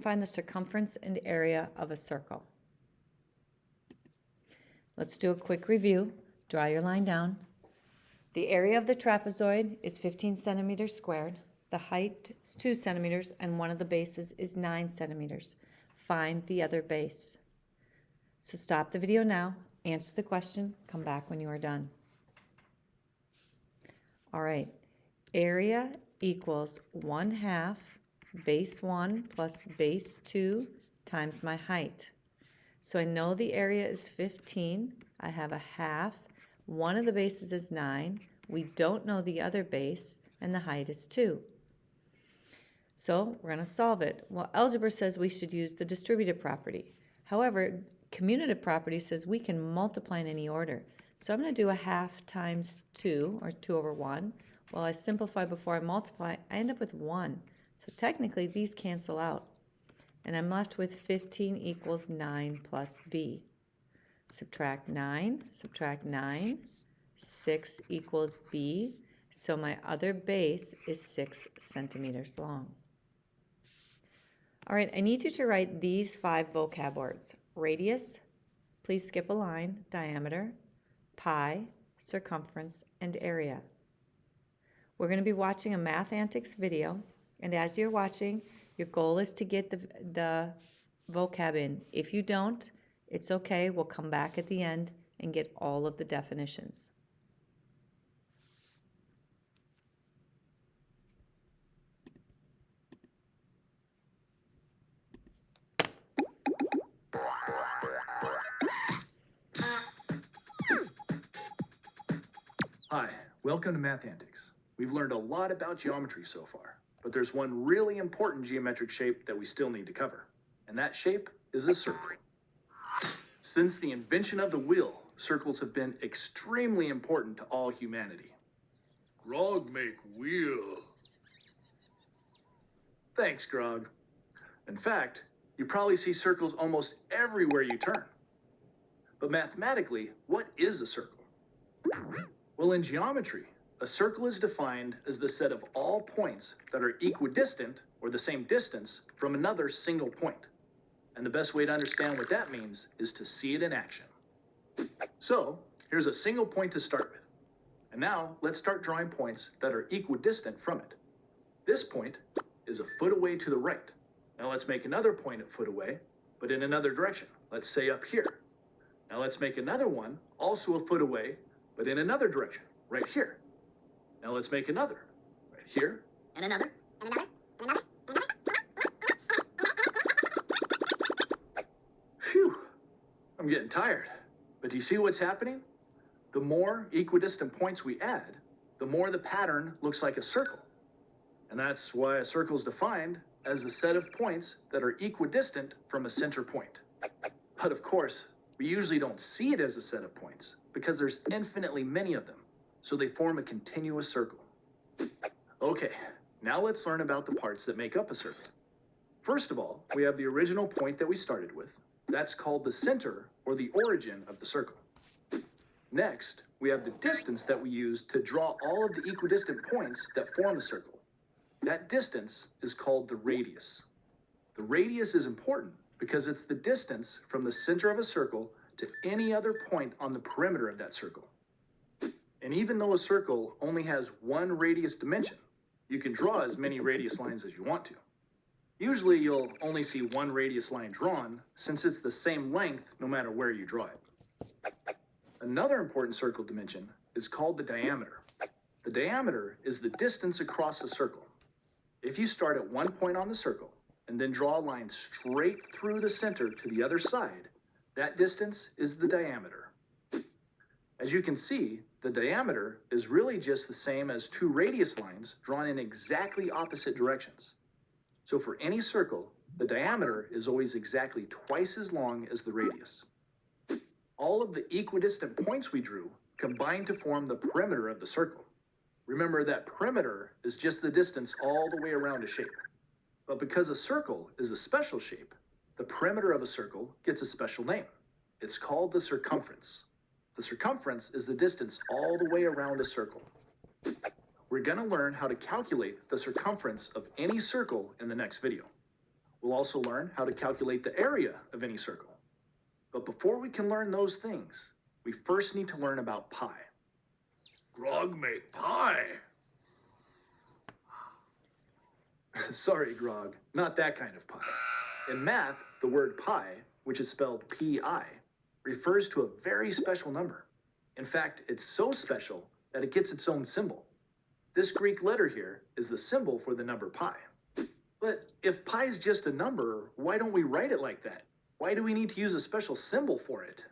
Find the circumference and area of a circle. Let's do a quick review. Draw your line down. The area of the trapezoid is 15 centimeters squared. The height is 2 centimeters, and one of the bases is 9 centimeters. Find the other base. So stop the video now, answer the question, come back when you are done. All right, area equals 1/2 base 1 plus base 2 times my height. So I know the area is 15. I have a half. One of the bases is 9. We don't know the other base, and the height is 2. So we're going to solve it. Well, algebra says we should use the distributive property. However, commutative property says we can multiply in any order. So I'm going to do a half times 2, or 2 over 1. Well, I simplify before I multiply. I end up with 1. So technically, these cancel out. And I'm left with 15 equals 9 plus b. Subtract 9, 6 equals b. So my other base is 6 centimeters long. All right, I need you to write these 5 vocab words. Radius, please skip a line, diameter, pi, circumference, and area. We're going to be watching a Math Antics video, and as you're watching, your goal is to get the vocab in. If you don't, it's okay. We'll come back at the end and get all of the definitions. Hi, welcome to Math Antics. We've learned a lot about geometry so far, but there's one really important geometric shape that we still need to cover, and that shape is a circle. Since the invention of the wheel, circles have been extremely important to all humanity. Grog make wheel. Thanks, Grog. In fact, you probably see circles almost everywhere you turn. But mathematically, what is a circle? Well, in geometry, a circle is defined as the set of all points that are equidistant, or the same distance, from another single point. And the best way to understand what that means is to see it in action. So, here's a single point to start with. And now, let's start drawing points that are equidistant from it. This point is a foot away to the right. Now let's make another point a foot away, but in another direction. Let's say up here. Now let's make another one, also a foot away, but in another direction, right here. Now let's make another, right here. And another. Phew, I'm getting tired. But do you see what's happening? The more equidistant points we add, the more the pattern looks like a circle. And that's why a circle is defined as the set of points that are equidistant from a center point. But of course, we usually don't see it as a set of points because there's infinitely many of them, so they form a continuous circle. Okay, now let's learn about the parts that make up a circle. First of all, we have the original point that we started with. That's called the center, or the origin of the circle. Next, we have the distance that we use to draw all of the equidistant points that form the circle. That distance is called the radius. The radius is important because it's the distance from the center of a circle to any other point on the perimeter of that circle. And even though a circle only has one radius dimension, you can draw as many radius lines as you want to. Usually you'll only see one radius line drawn since it's the same length no matter where you draw it. Another important circle dimension is called the diameter. The diameter is the distance across a circle. If you start at one point on the circle and then draw a line straight through the center to the other side, that distance is the diameter. As you can see, the diameter is really just the same as two radius lines drawn in exactly opposite directions. So for any circle, the diameter is always exactly twice as long as the radius. All of the equidistant points we drew combine to form the perimeter of the circle. Remember that perimeter is just the distance all the way around a shape. But because a circle is a special shape, the perimeter of a circle gets a special name. It's called the circumference. The circumference is the distance all the way around a circle. We're going to learn how to calculate the circumference of any circle in the next video. We'll also learn how to calculate the area of any circle. But before we can learn those things, we first need to learn about pi. Grog make pie. Sorry, Grog, not that kind of pie. In math, the word pi, which is spelled P-I, refers to a very special number. In fact, it's so special that it gets its own symbol. This Greek letter here is the symbol for the number pi. But if pi is just a number, why don't we write it like that? Why do we need to use a special symbol for it?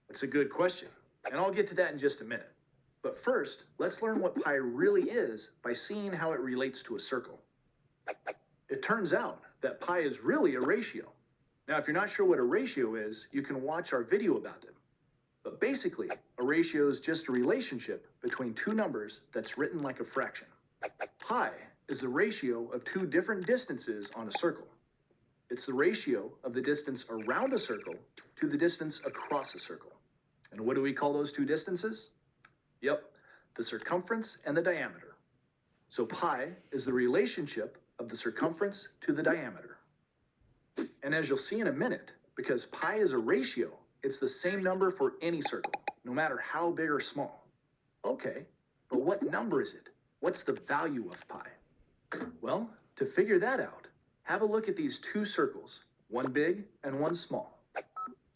That's a good question, and I'll get to that in just a minute. But first, let's learn what pi really is by seeing how it relates to a circle. It turns out that pi is really a ratio. Now, if you're not sure what a ratio is, you can watch our video about them. But basically, a ratio is just a relationship between two numbers that's written like a fraction. Pi is the ratio of two different distances on a circle. It's the ratio of the distance around a circle to the distance across a circle. And what do we call those two distances? Yep, the circumference and the diameter. So pi is the relationship of the circumference to the diameter. And as you'll see in a minute, because pi is a ratio, it's the same number for any circle, no matter how big or small. Okay, but what number is it? What's the value of pi? Well, to figure that out, have a look at these two circles, one big and one small.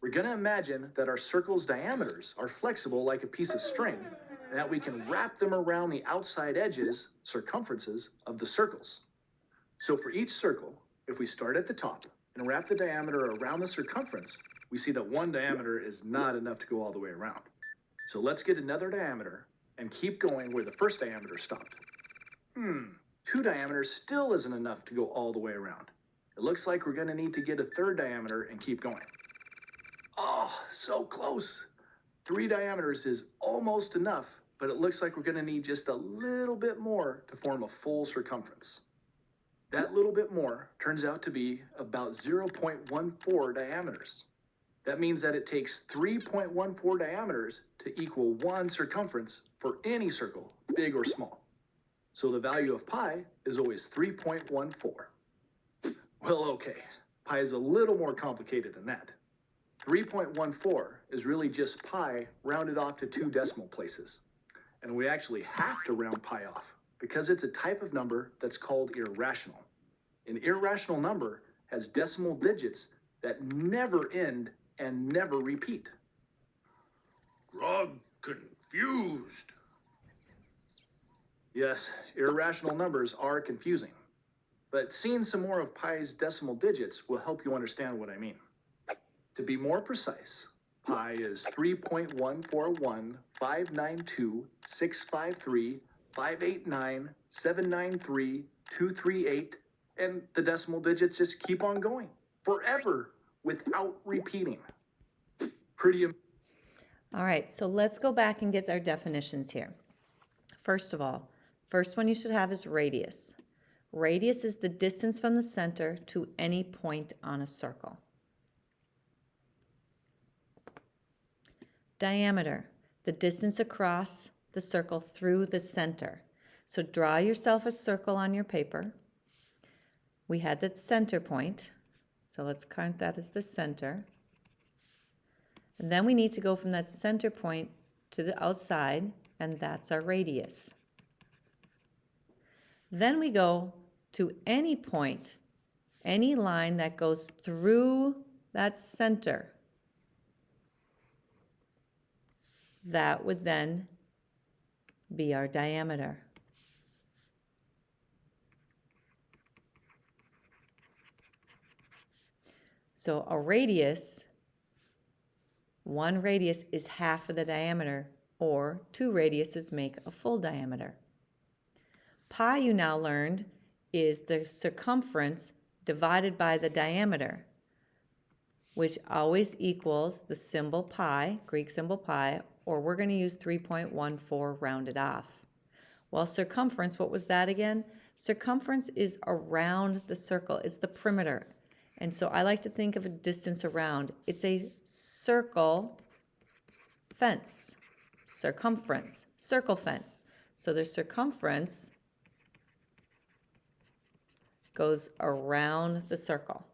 We're going to imagine that our circle's diameters are flexible like a piece of string, and that we can wrap them around the outside edges, circumferences, of the circles. So for each circle, if we start at the top and wrap the diameter around the circumference, we see that one diameter is not enough to go all the way around. So let's get another diameter and keep going where the first diameter stopped. Two diameters still isn't enough to go all the way around. It looks like we're going to need to get a third diameter and keep going. Oh, so close. 3 diameters is almost enough, but it looks like we're going to need just a little bit more to form a full circumference. That little bit more turns out to be about 0.14 diameters. That means that it takes 3.14 diameters to equal 1 circumference for any circle, big or small. So the value of pi is always 3.14. Well, okay, pi is a little more complicated than that. 3.14 is really just pi rounded off to 2 decimal places. And we actually have to round pi off because it's a type of number that's called irrational. An irrational number has decimal digits that never end and never repeat. Grog confused. Yes, irrational numbers are confusing, but seeing some more of pi's decimal digits will help you understand what I mean. To be more precise, pi is 3.1415926535897932338, and the decimal digits just keep on going forever without repeating. All right, so let's go back and get our definitions here. First of all, first one you should have is radius. Radius is the distance from the center to any point on a circle. Diameter, the distance across the circle through the center. So draw yourself a circle on your paper. We had that center point, so let's count that as the center. And then we need to go from that center point to the outside, and that's our radius. Then we go to any point, any line that goes through that center. That would then be our diameter. So a radius, one radius is half of the diameter, or 2 radiuses make a full diameter. Pi, you now learned, is the circumference divided by the diameter, which always equals the symbol pi, Greek symbol pi, or we're going to use 3.14 rounded off. Well, circumference, what was that again? Circumference is around the circle. It's the perimeter. And so I like to think of a distance around. It's a circle fence, circumference, circle fence. So the circumference goes around the circle.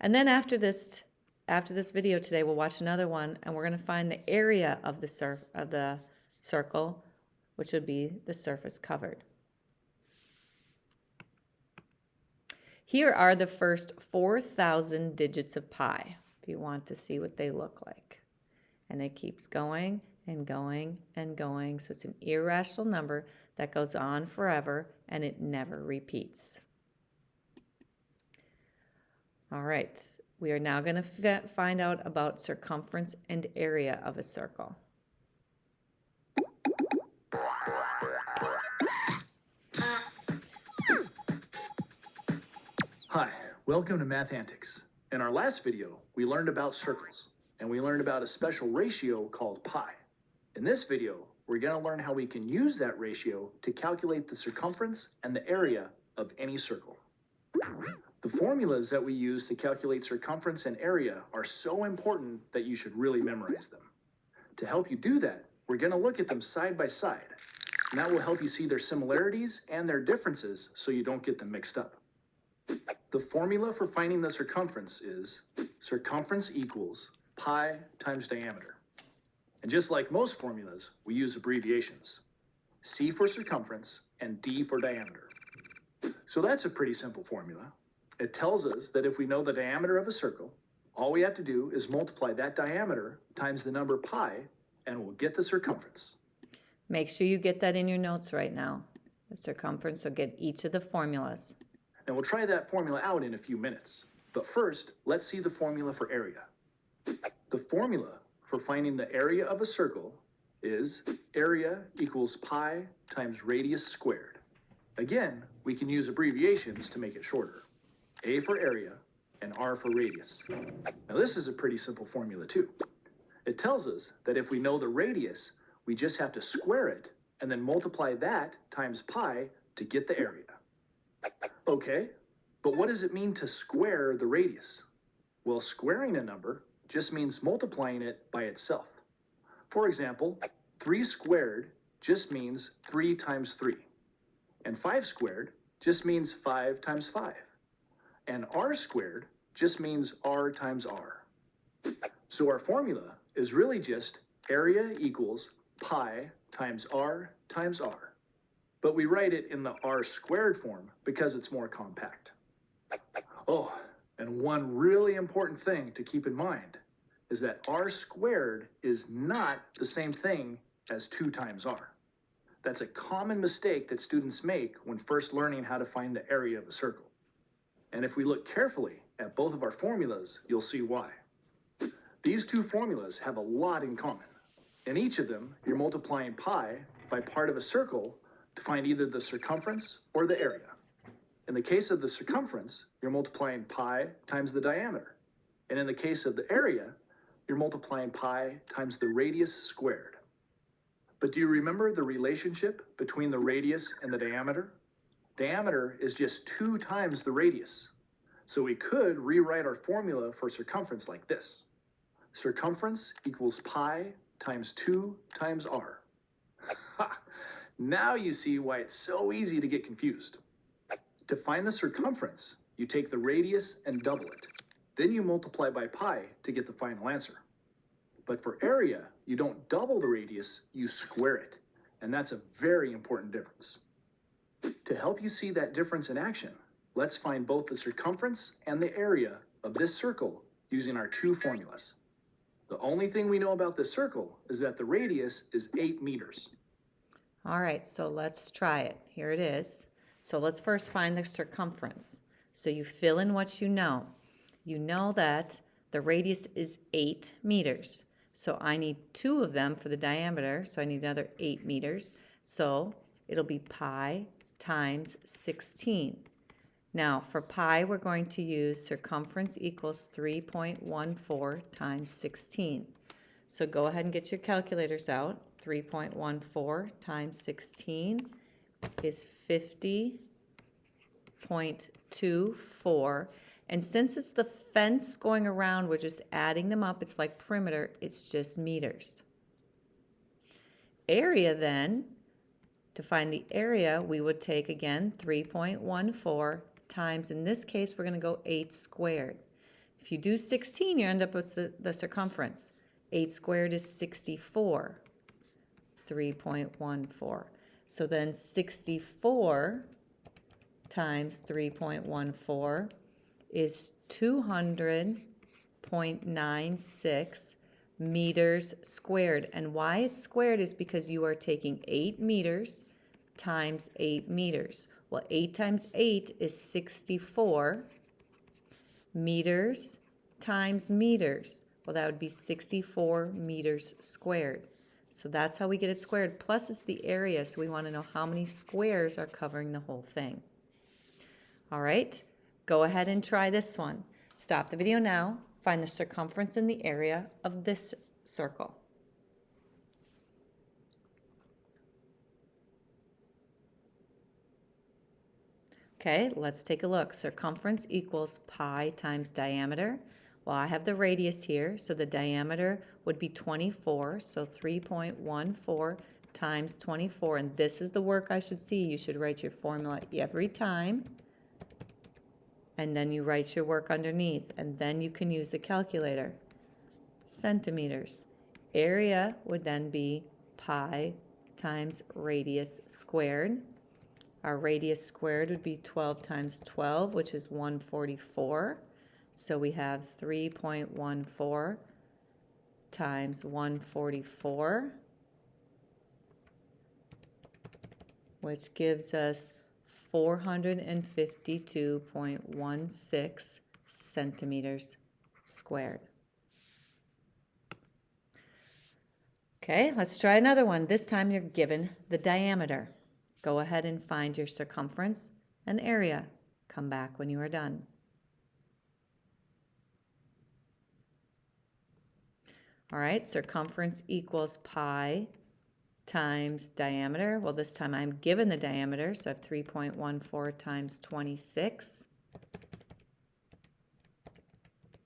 And then after this video today, we'll watch another one, and we're going to find the area of the circle, which would be the surface covered. Here are the first 4,000 digits of pi, if you want to see what they look like. And it keeps going and going and going, so it's an irrational number that goes on forever, and it never repeats. All right, we are now going to find out about circumference and area of a circle. Hi, welcome to Math Antics. In our last video, we learned about circles, and we learned about a special ratio called pi. In this video, we're going to learn how we can use that ratio to calculate the circumference and the area of any circle. The formulas that we use to calculate circumference and area are so important that you should really memorize them. To help you do that, we're going to look at them side by side, and that will help you see their similarities and their differences so you don't get them mixed up. The formula for finding the circumference is circumference equals pi times diameter. And just like most formulas, we use abbreviations. C for circumference and D for diameter. So that's a pretty simple formula. It tells us that if we know the diameter of a circle, all we have to do is multiply that diameter times the number pi, and we'll get the circumference. Make sure you get that in your notes right now. The circumference will get each of the formulas. And we'll try that formula out in a few minutes. But first, let's see the formula for area. The formula for finding the area of a circle is area equals pi times radius squared. Again, we can use abbreviations to make it shorter. A for area and R for radius. Now this is a pretty simple formula too. It tells us that if we know the radius, we just have to square it and then multiply that times pi to get the area. Okay, but what does it mean to square the radius? Well, squaring a number just means multiplying it by itself. For example, 3 squared just means 3 times 3. And 5 squared just means 5 times 5. And R squared just means R times R. So our formula is really just area equals pi times R times R. But we write it in the R squared form because it's more compact. Oh, and one really important thing to keep in mind is that R squared is not the same thing as 2 times R. That's a common mistake that students make when first learning how to find the area of a circle. And if we look carefully at both of our formulas, you'll see why. These two formulas have a lot in common. In each of them, you're multiplying pi by part of a circle to find either the circumference or the area. In the case of the circumference, you're multiplying pi times the diameter. And in the case of the area, you're multiplying pi times the radius squared. But do you remember the relationship between the radius and the diameter? Diameter is just 2 times the radius. So we could rewrite our formula for circumference like this. Circumference equals pi times 2 times R. Ha! Now you see why it's so easy to get confused. To find the circumference, you take the radius and double it. Then you multiply by pi to get the final answer. But for area, you don't double the radius, you square it. And that's a very important difference. To help you see that difference in action, let's find both the circumference and the area of this circle using our two formulas. The only thing we know about this circle is that the radius is 8 meters. All right, so let's try it. Here it is. So let's first find the circumference. So you fill in what you know. You know that the radius is 8 meters. So I need 2 of them for the diameter, so I need another 8 meters. So it'll be pi times 16. Now for pi, we're going to use circumference equals 3.14 times 16. So go ahead and get your calculators out. 3.14 times 16 is 50.24. And since it's the fence going around, we're just adding them up. It's like perimeter, it's just meters. Area then To find the area, we would take, again, 3.14 times, in this case, we're going to go 8 squared. If you do 16, you end up with the circumference. 8 squared is 64, 3.14. So then 64 times 3.14 is 200.96 meters squared. And why it's squared is because you are taking 8 meters times 8 meters. Well, 8 times 8 is 64 meters times meters. Well, that would be 64 meters squared. So that's how we get it squared. Plus, it's the area, so we want to know how many squares are covering the whole thing. All right, go ahead and try this one. Stop the video now. Find the circumference and the area of this circle. Okay, let's take a look. Circumference equals pi times diameter. Well, I have the radius here, so the diameter would be 24, so 3.14 times 24, and this is the work I should see. You should write your formula every time, and then you write your work underneath, and then you can use the calculator. Centimeters. Area would then be pi times radius squared. Our radius squared would be 12 times 12, which is 144. So we have 3.14 times 144, which gives us 452.16 centimeters squared. Okay, let's try another one. This time you're given the diameter. Go ahead and find your circumference and area. Come back when you are done. All right, circumference equals pi times diameter. Well, this time I'm given the diameter, so I have 3.14 times 26.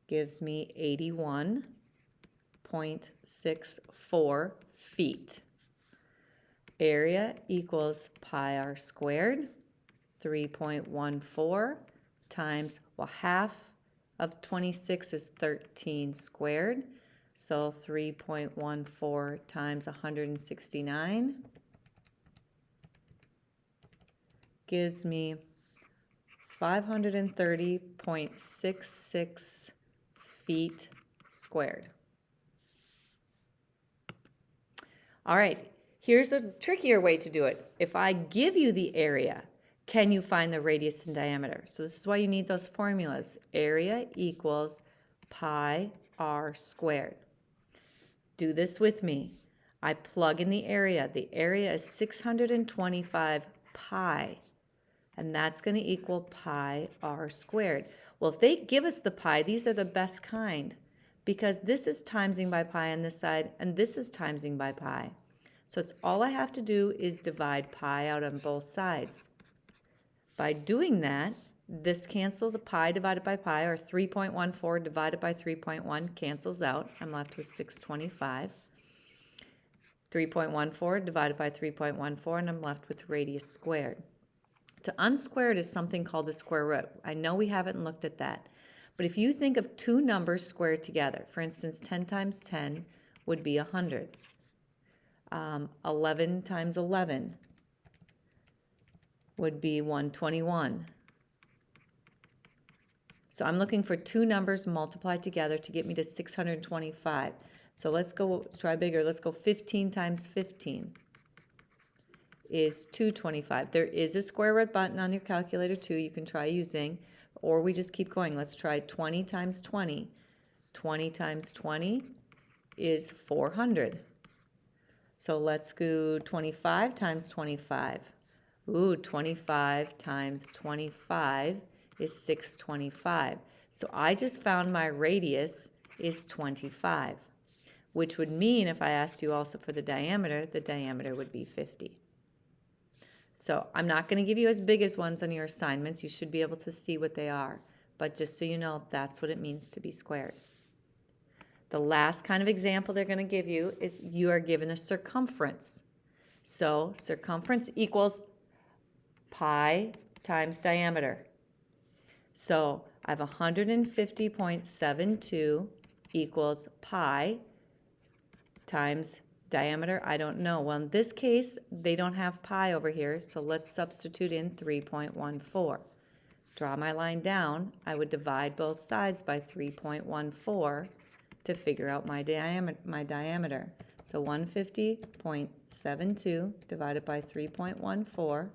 Gives me 81.64 feet. Area equals pi r squared, 3.14 times, well, half of 26 is 13 squared, so 3.14 times 169 gives me 530.66 feet squared. All right, here's a trickier way to do it. If I give you the area, can you find the radius and diameter? So this is why you need those formulas. Area equals pi r squared. Do this with me. I plug in the area. The area is 625 pi, and that's going to equal pi r squared. Well, if they give us the pi, these are the best kind, because this is timesing by pi on this side, and this is timesing by pi. So it's all I have to do is divide pi out on both sides. By doing that, this cancels a pi divided by pi, or 3.14 divided by 3.1 cancels out. I'm left with 625. 3.14 divided by 3.14, and I'm left with radius squared. To unsquare it is something called the square root. I know we haven't looked at that. But if you think of two numbers squared together, for instance, 10 times 10 would be 100. 11 times 11 would be 121. So I'm looking for two numbers multiplied together to get me to 625. So let's try bigger. Let's go 15 times 15 is 225. There is a square root button on your calculator too you can try using, or we just keep going. Let's try 20 times 20. 20 times 20 is 400. So let's go 25 times 25. Ooh, 25 times 25 is 625. So I just found my radius is 25, which would mean if I asked you also for the diameter would be 50. So I'm not going to give you as big as ones on your assignments. You should be able to see what they are. But just so you know, that's what it means to be squared. The last kind of example they're going to give you is you are given a circumference. So circumference equals pi times diameter. So I have 150.72 equals pi times diameter. I don't know. Well, in this case, they don't have pi over here, so let's substitute in 3.14. Draw my line down. I would divide both sides by 3.14 to figure out my diameter. So 150.72 divided by 3.14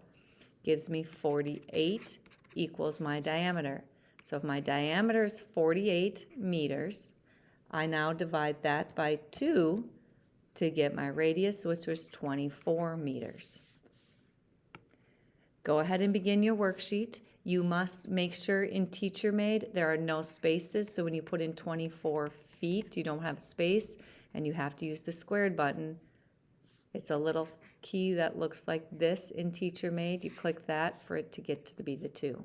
gives me 48 equals my diameter. So if my diameter is 48 meters, I now divide that by 2 to get my radius, which was 24 meters. Go ahead and begin your worksheet. You must make sure in TeacherMade there are no spaces, so when you put in 24 feet, you don't have space, and you have to use the squared button. It's a little key that looks like this in TeacherMade. You click that for it to get to be the 2.